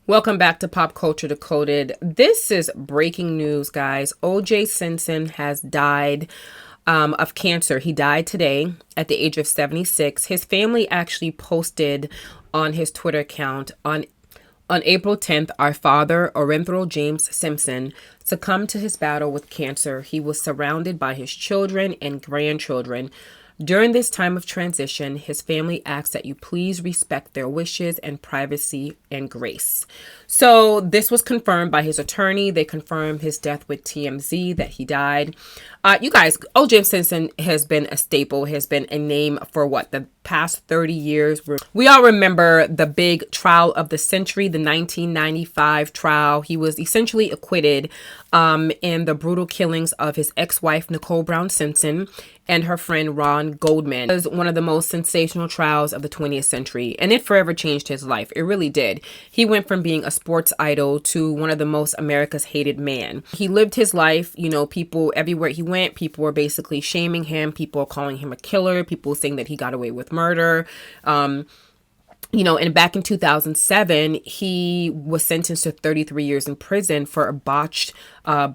Welcome back to Pop Culture Decoded. This is breaking news, guys. O.J. Simpson has died of cancer. He died today at the age of 76. His family actually posted on his Twitter account on April 10th, our father, Orenthal James Simpson, succumbed to his battle with cancer. He was surrounded by his children and grandchildren. During this time of transition, his family asks that you please respect their wishes and privacy and grace. So this was confirmed by his attorney. They confirmed his death with TMZ, that he died. You guys, O.J. Simpson has been a staple, has been a name for the past 30 years. We all remember the big trial of the century, the 1995 trial. He was essentially acquitted in the brutal killings of his ex-wife, Nicole Brown Simpson, and her friend Ron Goldman. It was one of the most sensational trials of the 20th century, and it forever changed his life. It really did. He went from being a sports idol to one of the most America's hated man. He lived his life, people everywhere he went, people were basically shaming him, people were calling him a killer, people saying that he got away with murder. And back in 2007, he was sentenced to 33 years in prison for a botched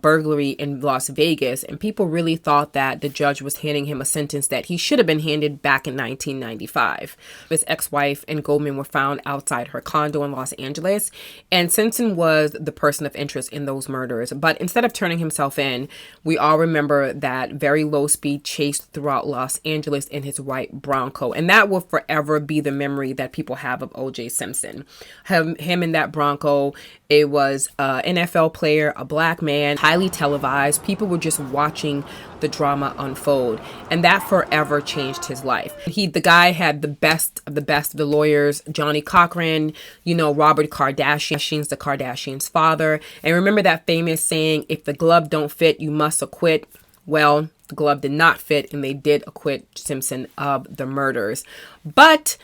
burglary in Las Vegas. And people really thought that the judge was handing him a sentence that he should have been handed back in 1995. His ex-wife and Goldman were found outside her condo in Los Angeles. And Simpson was the person of interest in those murders. But instead of turning himself in, we all remember that very low speed chase throughout Los Angeles in his white Bronco. And that will forever be the memory that people have of O.J. Simpson. Him in that Bronco. It was an NFL player, a black man, highly televised. People were just watching the drama unfold, and that forever changed his life. The guy had the best of the lawyers, Johnny Cochran, Robert Kardashian, the Kardashians' father. And remember that famous saying, if the glove don't fit, you must acquit. Well, the glove did not fit, and they did acquit Simpson of the murders. But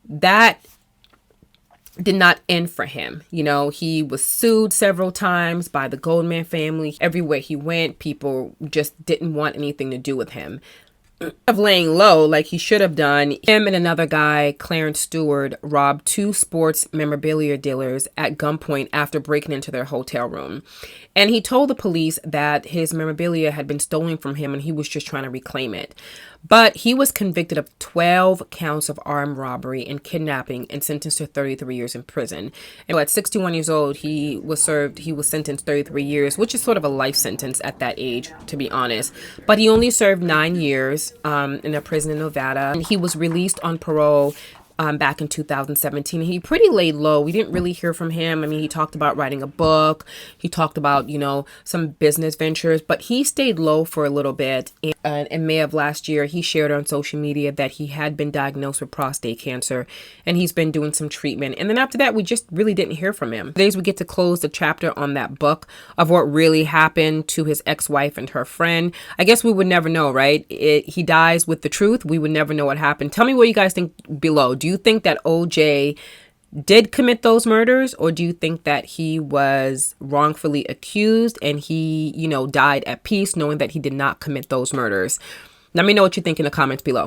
that did not end for him. He was sued several times by the Goldman family. Everywhere he went, people just didn't want anything to do with him. Of laying low like he should have done, him and another guy, Clarence Stewart, robbed two sports memorabilia dealers at gunpoint after breaking into their hotel room. And he told the police that his memorabilia had been stolen from him and he was just trying to reclaim it. But he was convicted of 12 counts of armed robbery and kidnapping and sentenced to 33 years in prison. And at 61 years old, he was sentenced 33 years, which is sort of a life sentence at that age, to be honest. But he only served 9 years in a prison in Nevada. And he was released on parole back in 2017. He pretty laid low. We didn't really hear from him. I mean, he talked about writing a book. He talked about, some business ventures, but he stayed low for a little bit. And in May of last year, he shared on social media that he had been diagnosed with prostate cancer and he's been doing some treatment. And then after that, we just really didn't hear from him. Today, we get to close the chapter on that book of what really happened to his ex-wife and her friend. I guess we would never know, right? He dies with the truth. We would never know what happened. Tell me what you guys think below. Do you think that O.J. did commit those murders, or do you think that he was wrongfully accused and he, died at peace knowing that he did not commit those murders? Let me know what you think in the comments below.